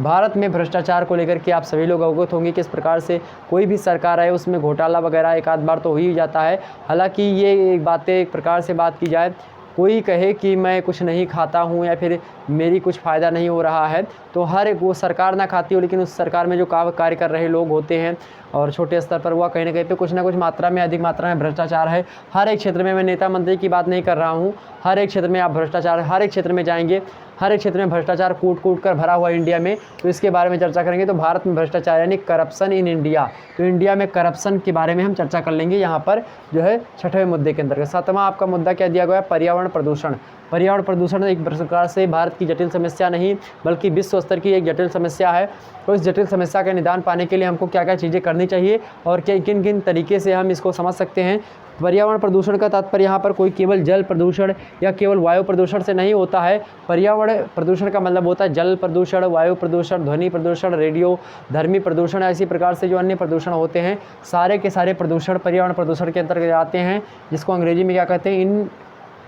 भारत में भ्रष्टाचार को लेकर के आप सभी लोग अवगत होंगे किस प्रकार से कोई भी सरकार आए उसमें घोटाला वगैरह एक आध बार तो हो ही जाता है। हालांकि ये बातें एक प्रकार से बात की जाए, कोई कहे कि मैं कुछ नहीं खाता हूँ या फिर मेरी कुछ फ़ायदा नहीं हो रहा है, तो हर एक वो सरकार ना खाती हो, लेकिन उस सरकार में जो कार्य कर रहे लोग होते हैं और छोटे स्तर पर हुआ कहीं ना कहीं पे कुछ ना कुछ मात्रा में, अधिक मात्रा में भ्रष्टाचार है। हर एक क्षेत्र में, मैं नेता मंत्री की बात नहीं कर रहा हूँ, हर एक क्षेत्र में आप भ्रष्टाचार, हर एक क्षेत्र में जाएंगे, हर एक क्षेत्र में भ्रष्टाचार कूट कूट कर भरा हुआ इंडिया में। तो इसके बारे में चर्चा करेंगे। तो भारत में भ्रष्टाचार यानी करप्शन इन इंडिया, तो इंडिया में करप्शन के बारे में हम चर्चा कर लेंगे यहाँ पर जो है 6वें मुद्दे के अंतर्गत। 7वां आपका मुद्दा क्या दिया गया है? पर्यावरण प्रदूषण। पर्यावरण प्रदूषण एक प्रकार से भारत की जटिल समस्या नहीं बल्कि विश्व स्तर की एक जटिल समस्या है। तो इस जटिल समस्या का निदान पाने के लिए हमको क्या क्या चीज़ें करनी चाहिए और किन किन तरीके से हम इसको समझ सकते हैं। पर्यावरण प्रदूषण का तात्पर्य यहाँ पर कोई केवल जल प्रदूषण या केवल वायु प्रदूषण से नहीं होता है। पर्यावरण प्रदूषण का मतलब होता है जल प्रदूषण, वायु प्रदूषण, ध्वनि प्रदूषण, रेडियो धर्मी प्रदूषण, ऐसी प्रकार से जो अन्य प्रदूषण होते हैं सारे के सारे प्रदूषण पर्यावरण प्रदूषण के अंतर्गत आते हैं, जिसको अंग्रेजी में क्या कहते हैं?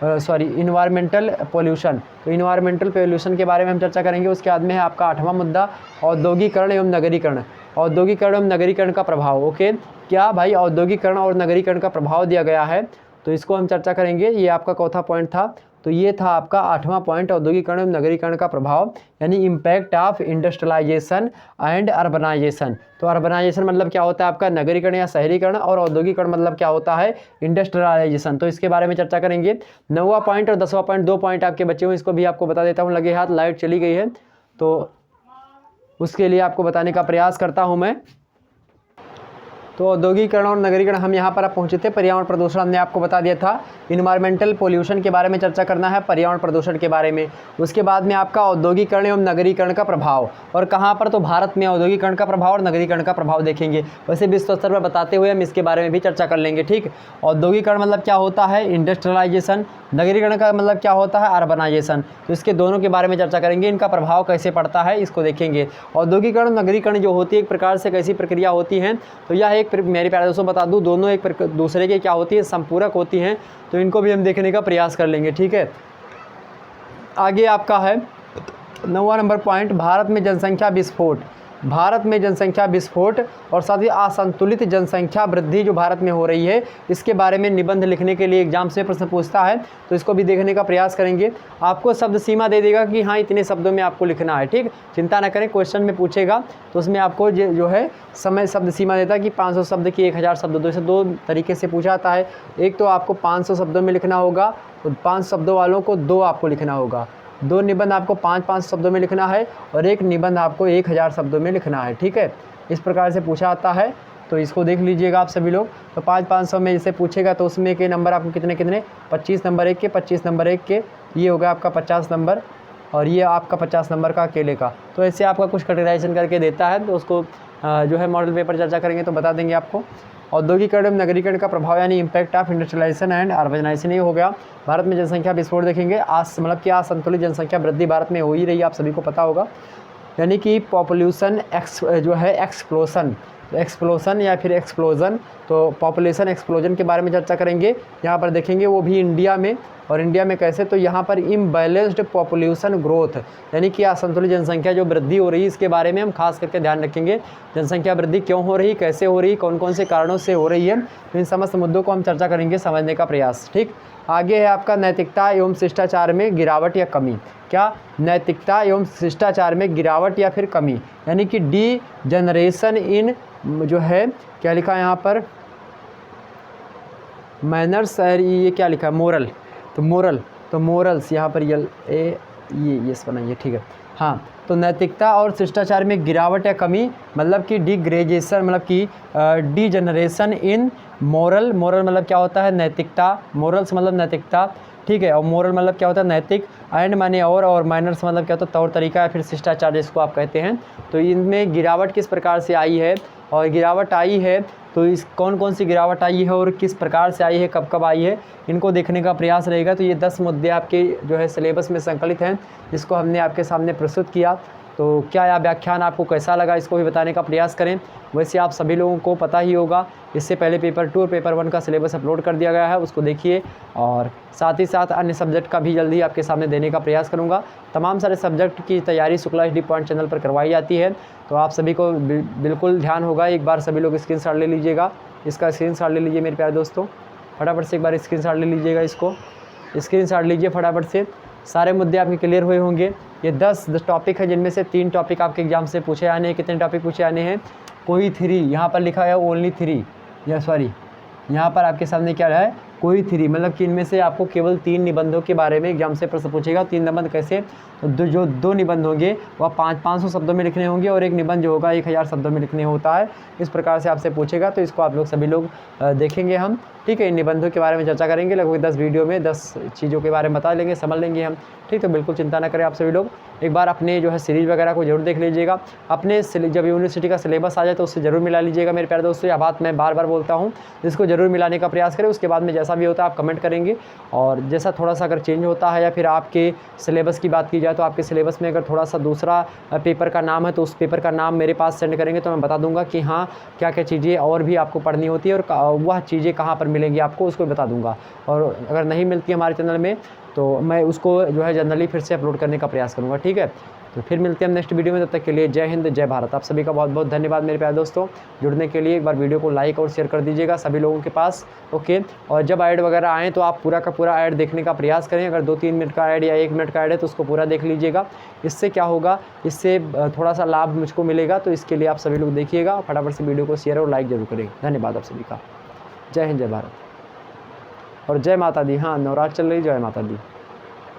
Environmental pollution. तो इन्वायरमेंटल पोल्यूशन के बारे में हम चर्चा करेंगे। उसके बाद में है आपका 8वां मुद्दा औद्योगिकरण एवं नगरीकरण। औद्योगिकरण एवं नगरीकरण का प्रभाव। ओके, क्या भाई औद्योगिकरण और नगरीकरण का प्रभाव दिया गया है, तो इसको हम चर्चा करेंगे। ये आपका चौथा पॉइंट था। तो ये था आपका 8वां पॉइंट, औद्योगिकरण एवं नगरीकरण का प्रभाव यानी impact of industrialisation and urbanisation. तो अर्बनाइजेशन मतलब क्या होता है आपका नगरीकरण या शहरीकरण, और औद्योगिकरण मतलब क्या होता है इंडस्ट्रियलाइजेशन। तो इसके बारे में चर्चा करेंगे। 9वां पॉइंट और 10वां पॉइंट, 2 पॉइंट आपके बचे हुए, इसको भी आपको बता देता हूँ। लगे हाथ लाइट चली गई है तो उसके लिए आपको बताने का प्रयास करता हूँ मैं। तो औद्योगिकरण और नगरीकरण हम यहाँ पर आप पहुँचे थे। पर्यावरण प्रदूषण हमने आपको बता दिया था। इन्वायरमेंटल पोल्यूशन के बारे में चर्चा करना है, पर्यावरण प्रदूषण के बारे में। उसके बाद में आपका औद्योगिकरण एवं नगरीकरण का प्रभाव, और कहाँ पर? तो भारत में औद्योगिकरण का प्रभाव और नगरीकरण का प्रभाव देखेंगे। वैसे विश्व स्तर पर बताते हुए हम इसके बारे में भी चर्चा कर लेंगे। ठीक, औद्योगिकरण मतलब क्या होता है? इंडस्ट्रियलाइजेशन। नगरीकरण का मतलब क्या होता है? अर्बनाइजेशन। तो इसके दोनों के बारे में चर्चा करेंगे, इनका प्रभाव कैसे पड़ता है इसको देखेंगे। औद्योगिकरण नगरीकरण जो होती है एक प्रकार से कैसी प्रक्रिया होती है, तो यह एक, मेरे प्यारे दोस्तों बता दूं, दोनों एक दूसरे के क्या होती है? संपूरक होती हैं। तो इनको भी हम देखने का प्रयास कर लेंगे। ठीक है, आगे आपका है 9वां नंबर पॉइंट, भारत में जनसंख्या विस्फोट। भारत में जनसंख्या विस्फोट और साथ ही असंतुलित जनसंख्या वृद्धि जो भारत में हो रही है, इसके बारे में निबंध लिखने के लिए एग्जाम से प्रश्न पूछता है। तो इसको भी देखने का प्रयास करेंगे। आपको शब्द सीमा दे देगा कि हाँ इतने शब्दों में आपको लिखना है। ठीक, चिंता न करें, क्वेश्चन में पूछेगा तो उसमें आपको जो है समय शब्द सीमा देता है कि 500 शब्द की 1000 शब्द। से 2 तरीके से पूछा जाता है। एक तो आपको 500 शब्दों में लिखना होगा, तो 5 शब्दों वालों को 2 आपको लिखना होगा। 2 निबंध आपको 5-5 शब्दों में लिखना है और 1 निबंध आपको 1000 शब्दों में लिखना है। ठीक है, इस प्रकार से पूछा आता है। तो इसको देख लीजिएगा आप सभी लोग। तो 500 में जैसे पूछेगा तो उसमें के नंबर आपको कितने 25 नंबर 1 के, 25 नंबर 1 के, ये होगा आपका 50 नंबर, और ये आपका 50 नंबर का अकेले का। तो ऐसे आपका कुछ कैटेगराइजेशन करके देता है। तो उसको जो है मॉडल पेपर चर्चा करेंगे तो बता देंगे आपको। औद्योगिकरण एवं नगरीकरण का प्रभाव यानी impact of industrialisation and urbanisation, ये हो गया। भारत में जनसंख्या विस्फोट देखेंगे। मतलब कि असंतुलित जनसंख्या वृद्धि भारत में हो ही रही है, आप सभी को पता होगा। यानी कि पॉपुलेशन जो है एक्सप्लोशन, एक्सप्लोशन या फिर एक्सप्लोजन। तो पॉपुलेशन एक्सप्लोजन के बारे में चर्चा करेंगे। यहाँ पर देखेंगे वो भी इंडिया में, और इंडिया में कैसे? तो यहाँ पर इम्बैलेंस्ड पॉपुलेशन ग्रोथ यानी कि असंतुलित जनसंख्या जो वृद्धि हो रही है, इसके बारे में हम खास करके ध्यान रखेंगे। जनसंख्या वृद्धि क्यों हो रही, कैसे हो रही, कौन कौन से कारणों से हो रही है, तो इन समस्त मुद्दों को हम चर्चा करेंगे, समझने का प्रयास। ठीक, आगे है आपका नैतिकता एवं शिष्टाचार में गिरावट या कमी। क्या? नैतिकता एवं शिष्टाचार में गिरावट या फिर कमी, यानी कि डी जनरेशन इन जो है, क्या लिखा है यहाँ पर? मैनर्स, ये क्या लिखा है? मोरल। तो मोरल, तो मोरल्स यहाँ पर ये बनाइए। ठीक है, हाँ। तो नैतिकता और शिष्टाचार में गिरावट या कमी मतलब कि डिग्रेडेशन, मतलब कि D generation in moral. Moral मतलब क्या होता है? नैतिकता। मोरल्स मतलब नैतिकता, ठीक है। और मोरल मतलब क्या होता है? नैतिक। एंड माने और माइनर्स मतलब क्या होता है? तौर तरीका या फिर शिष्टाचार जिसको आप कहते हैं। तो इनमें गिरावट किस प्रकार से आई है, और गिरावट आई है तो इस कौन कौन सी गिरावट आई है और किस प्रकार से आई है, कब कब आई है, इनको देखने का प्रयास रहेगा। तो ये 10 मुद्दे आपके जो है सिलेबस में संकलित हैं, जिसको हमने आपके सामने प्रस्तुत किया। तो क्या यह व्याख्यान आपको कैसा लगा इसको भी बताने का प्रयास करें। वैसे आप सभी लोगों को पता ही होगा, इससे पहले पेपर 2 और पेपर 1 का सिलेबस अपलोड कर दिया गया है, उसको देखिए। और साथ ही साथ अन्य सब्जेक्ट का भी जल्दी आपके सामने देने का प्रयास करूँगा। तमाम सारे सब्जेक्ट की तैयारी शुक्ला HD पॉइंट चैनल पर करवाई जाती है, तो आप सभी को बिल्कुल ध्यान होगा। एक बार सभी लोग स्क्रीनशॉट ले लीजिएगा, इसका स्क्रीनशॉट ले लीजिए मेरे प्यारे दोस्तों, फटाफट से एक बार स्क्रीनशॉट ले लीजिएगा, इसको स्क्रीनशॉट लीजिए फटाफट से। सारे मुद्दे आपके क्लियर हुए होंगे। ये 10 टॉपिक है, जिनमें से 3 टॉपिक आपके एग्जाम से पूछे आने हैं। कितने टॉपिक पूछे आने हैं? कोई 3, यहाँ पर लिखा है ओनली 3, या सॉरी यहाँ पर आपके सामने क्या है, कोई 3, मतलब कि इनमें से आपको केवल 3 निबंधों के बारे में एग्जाम से प्रश्न पूछेगा। 3 निबंध कैसे? तो जो 2 निबंध होंगे वह 500 शब्दों में लिखने होंगे, और एक निबंध जो होगा 1000 शब्दों में लिखने होता है। इस प्रकार से आपसे पूछेगा, तो इसको आप लोग सभी लोग देखेंगे हम, ठीक है। इन निबंधों के बारे में चर्चा करेंगे, लगभग 10 वीडियो में 10 चीज़ों के बारे में बता लेंगे, समझ लेंगे हम, ठीक। तो बिल्कुल चिंता ना करें आप सभी लोग। एक बार अपने जो है सीरीज़ वगैरह को जरूर देख लीजिएगा। अपने जब यूनिवर्सिटी का सिलेबस आ जाए तो उससे ज़रूर मिला लीजिएगा मेरे प्यारे दोस्तों। यह बात मैं बार बार बोलता हूँ, इसको ज़रूर मिलाने का प्रयास करें। उसके बाद में जैसा भी होता है आप कमेंट करेंगे, और जैसा थोड़ा सा अगर चेंज होता है, या फिर आपके सिलेबस की बात की जाए तो आपके सिलेबस में अगर थोड़ा सा दूसरा पेपर का नाम है, तो उस पेपर का नाम मेरे पास सेंड करेंगे, तो मैं बता दूंगा कि हाँ क्या क्या चीज़ें और भी आपको पढ़नी होती है, और वह चीज़ें कहाँ पर मिलेंगी आपको, उसको बता दूंगा। और अगर नहीं मिलती हमारे चैनल में, तो मैं उसको जो है जनरली फिर से अपलोड करने का प्रयास करूँगा, ठीक है। तो फिर मिलते हैं हम नेक्स्ट वीडियो में, तब तक के लिए जय हिंद, जय भारत। आप सभी का बहुत बहुत धन्यवाद मेरे प्यारे दोस्तों जुड़ने के लिए। एक बार वीडियो को लाइक और शेयर कर दीजिएगा सभी लोगों के पास, ओके। और जब ऐड वगैरह आएँ तो आप पूरा का पूरा ऐड देखने का प्रयास करें। अगर 2-3 मिनट का ऐड या 1 मिनट का ऐड है तो उसको पूरा देख लीजिएगा। इससे क्या होगा, इससे थोड़ा सा लाभ मुझको मिलेगा, तो इसके लिए आप सभी लोग देखिएगा। फटाफट से वीडियो को शेयर और लाइक जरूर करें। धन्यवाद आप सभी का। जय हिंद, जय भारत और जय माता दी। हाँ, नवरात्र चल रही, जय माता दी।